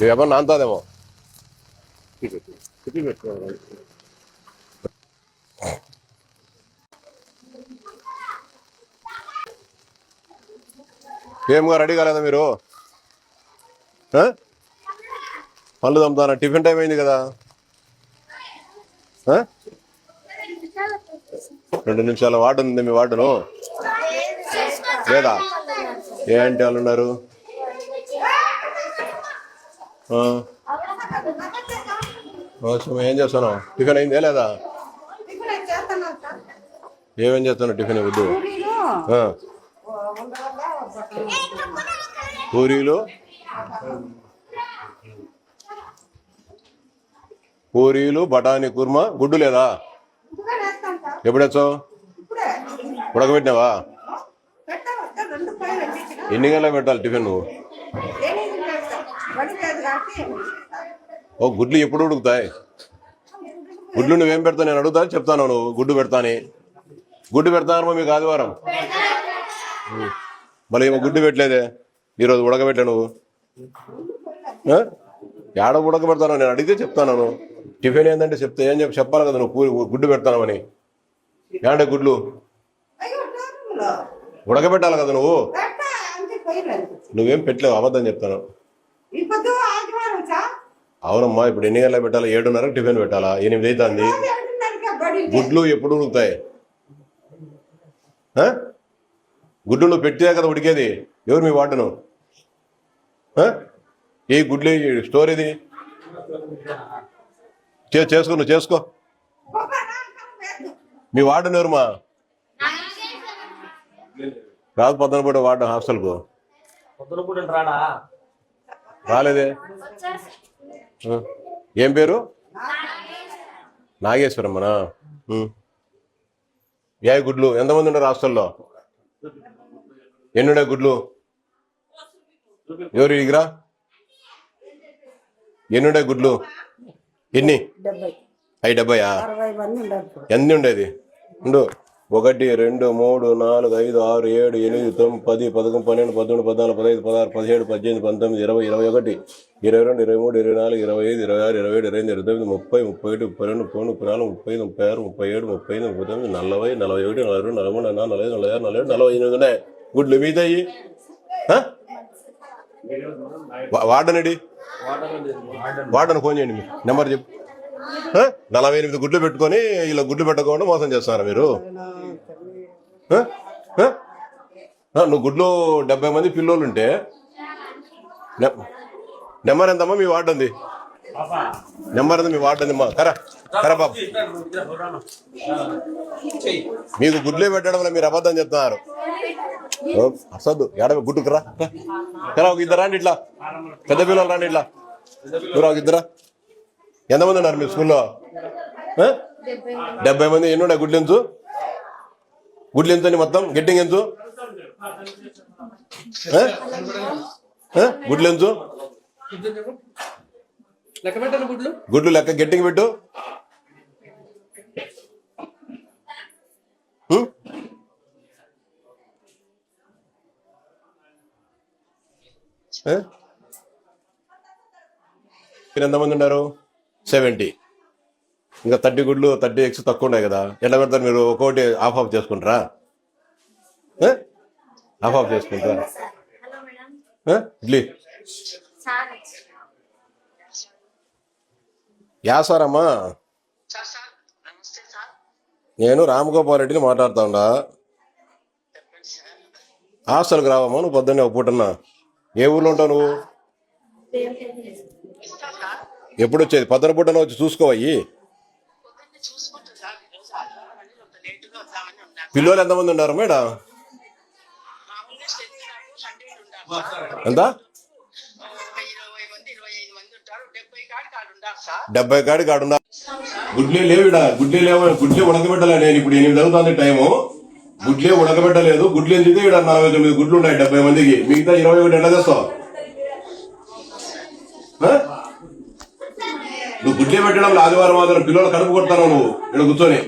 ఎవరు నాంతాదేమో. ఏమో రెడీ కాలేదా మీరు? పళ్ళు తమ్ముతారా? టిఫిన్ టైం అయింది కదా. 2 నిమిషాల వార్డు ఉంది. మీ వార్డును లేదా? ఏ ఆంటీ వాళ్ళు ఉన్నారు? ఏం చేస్తున్నావు? టిఫిన్ అయిందే లేదా? ఏమేం చేస్తున్నావు టిఫిన్? వద్దు. పూరీలు బఠానీ కుర్మా. గుడ్డు లేదా? ఎప్పుడు వచ్చావు? ఉడకబెట్టినావా? ఎన్ని గంటలకు పెట్టాలి టిఫిన్ నువ్వు? ఓ గుడ్లు ఎప్పుడు ఉడుకుతాయి? గుడ్లు నువ్వేం పెడతావు? నేను అడుగుతా చెప్తాను. నువ్వు గుడ్డు పెడతాని. గుడ్డు పెడతానమ్మా మీకు ఆదివారం. మళ్ళీ ఏమో గుడ్డు పెట్టలేదే ఈరోజు. ఉడకబెట్టా నువ్వు. ఏడ ఉడకబెడతాను? నేను అడిగితే చెప్తాను. టిఫిన్ ఏంటంటే చెప్తే ఏం చెప్పాలి కదా నువ్వు. గుడ్డు పెడతానమని. ఏంటే గుడ్లు ఉడకబెట్టాలి కదా నువ్వు. నువ్వేం పెట్టలేవు. అబద్ధం చెప్తాను. అవునమ్మా. ఇప్పుడు ఎన్ని గంటలకు పెట్టాలి? 7:30 టిఫిన్ పెట్టాలా? 8 అవుతుంది. గుడ్లు ఎప్పుడు ఉడుకుతాయి? గుడ్లు నువ్వు పెట్టే కదా ఉడికేది. ఎవరు మీ వార్డును? ఏ గుడ్లు స్టోర్ ఇది? చేసుకో. నువ్వు చేసుకో. మీ వార్డును ఎవరుమా? రాదు. పొద్దునపూట వార్డు హాస్టల్కు రాలేదే. ఏం పేరు? నాగేశ్వరమ్మనా? ఏ గుడ్లు ఎంతమంది ఉన్నారు హాస్టల్లో? ఎన్నుండే గుడ్లు? ఎవరు ఇగిరా? ఎన్నుండే గుడ్లు? ఎన్ని? 70. ఎన్ని ఉండేది? ఉండు. 1 2 3 4 5 6 7 8 9 10 11 12 13 14 15 16 17 18 19 20 21 22 23 24 25 26 27 28 29 30 31 32 33 34 35 36 37 38 39 40 41 42 43 44 45 46 47 ఉన్నాయి గుడ్లు. మీదయ్యి వాడనండి. వాడను ఫోన్ చేయండి. మీ నెంబర్ చెప్పు. 48 గుడ్లు పెట్టుకొని ఇలా గుడ్లు పెట్టకుండా మోసం చేస్తారా మీరు? నువ్వు గుడ్లు 70 మంది పిల్లోళ్ళు ఉంటే నెంబర్ ఎంతమ్మా? మీ వార్డు ఉంది. నెంబర్ ఎంత? మీ వార్డు ఉంది. కరా బాబు. మీకు గుడ్లే పెట్టడం వల్ల మీరు అబద్ధం చెప్తున్నారు. అసలు గుడ్డుకు రా. ఒక ఇద్దరు రండి. ఇట్లా పెద్ద పిల్లలు రండి. ఇట్లా ఒక ఇద్దరా. ఎంతమంది ఉన్నారు మీ స్కూల్లో? 70 మంది. ఎన్ని ఉన్నాయి గుడ్లు? ఎంచు గుడ్లు ఎంత మొత్తం? గెట్టింగ్ ఎంచు గుడ్లు ఎంచు? గుడ్లు లెక్క గెట్టింగ్ పెట్టు. మీరు ఎంతమంది ఉన్నారు? 70. ఇంకా 30 గుడ్లు 30 ఎగ్స్ తక్కువ ఉన్నాయి కదా. ఎట్లా పెడతారు మీరు? ఒక్కొక్కటి ఆఫ్ చేసుకుంటారా? ఆఫ్ చేసుకుంటారా? ఇడ్లీ యా సార్ అమ్మా? నేను రామగోపాల్ రెడ్డిని మాట్లాడుతా ఉన్నా. హాస్టల్కి రావమ్మా నువ్వు పొద్దున్నే ఒక పూటన్నా. ఏ ఊర్లో ఉంటావు నువ్వు? ఎప్పుడు వచ్చేది? పొద్దున పూటన వచ్చి చూసుకోవయ్యి. పిల్లలు ఎంతమంది ఉన్నారు మేడం? ఎంత? 70 కాడి కాడుందా? గుడ్లే లేవుడా. గుడ్లే లేవు. గుడ్లే ఉడకబెట్టలే. నేను ఇప్పుడు 8 అవుతుంది టైము. గుడ్లే ఉడకబెట్టలేదు. గుడ్లు ఎందుకు? ఇక్కడ 49 గుడ్లు ఉన్నాయి 70 మందికి. మిగతా 21 ఎట్లా చేస్తావు నువ్వు? గుడ్లే పెట్టడం ఆదివారం మాత్రం పిల్లలు కడుపు కొడతావు నువ్వు ఇక్కడ కూర్చొని.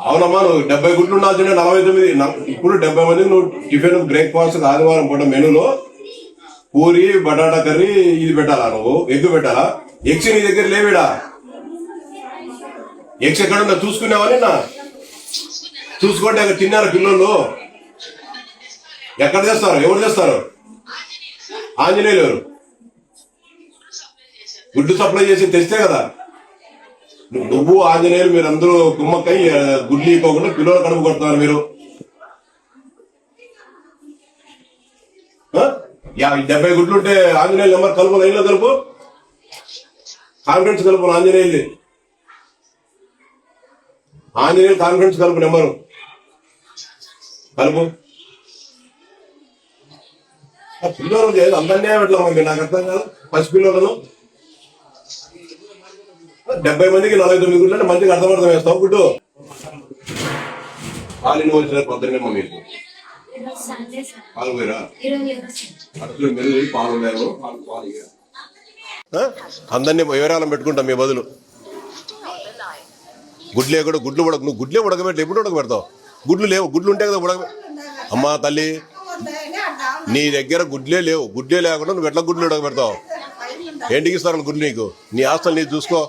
అవునమ్మా. నువ్వు 70 గుడ్లు ఉండాల్సిందే. 49 ఇప్పుడు 70 మందికి నువ్వు టిఫిన్ బ్రేక్ఫాస్ట్ ఆదివారం పూట మెనూలో పూరి బటాటా కర్రీ ఇది పెట్టాలా నువ్వు ఎగ్ పెట్టాలా ఎగ్స్ నీ దగ్గర లేవిడా ఎగ్స్ ఎక్కడున్నా చూసుకున్నావా నిన్న చూసుకోండి అక్కడ తిన్నారు పిల్లలు ఎక్కడ చేస్తారు ఎవరు చేస్తారు ఆంజనేయులు ఎవరు గుడ్డు సప్లై చేసి తెస్తే కదా నువ్వు ఆంజనేయులు మీరు అందరూ కుమ్మక్కై గుడ్లు ఇవ్వకుండా పిల్లలు కడుపు కొడుతున్నారు మీరు 70 గుడ్లు ఉంటే ఆంజనేయులు నెంబర్ కలుపు లైన్లో కలుపు కాన్ఫరెన్స్ కలుపు ఆంజనేయులు కాన్ఫరెన్స్ కలుపు నెంబరు కలుపు పిల్లలు లేదు అందరినీ పెట్టలేము మీకు నాకు అర్థం కాదు పసి పిల్లలను 70 మందికి 49 గుడ్లు అంటే మంచిగా అర్థమర్థం వేస్తావు గుడ్డు పాలు వచ్చిన పొద్దున్నేమో మీకు పాలు పోయిరా మెరుగు పాలు అందరినీ వివరాలను పెట్టుకుంటాం మీ బదులు గుడ్లే కూడా గుడ్లు ఉడక నువ్వు గుడ్లే ఉడకబెట్టి ఎప్పుడు ఉడకబెడతావు గుడ్లు లేవు గుడ్లు ఉంటే కదా అమ్మా తల్లి నీ దగ్గర గుడ్లే లేవు గుడ్లే లేకుండా నువ్వు ఎట్లా గుడ్లు ఉడకబెడతావు ఏంటికి ఇస్తారని గుడ్లు నీకు నీ ఆస్తులు నీ చూసుకో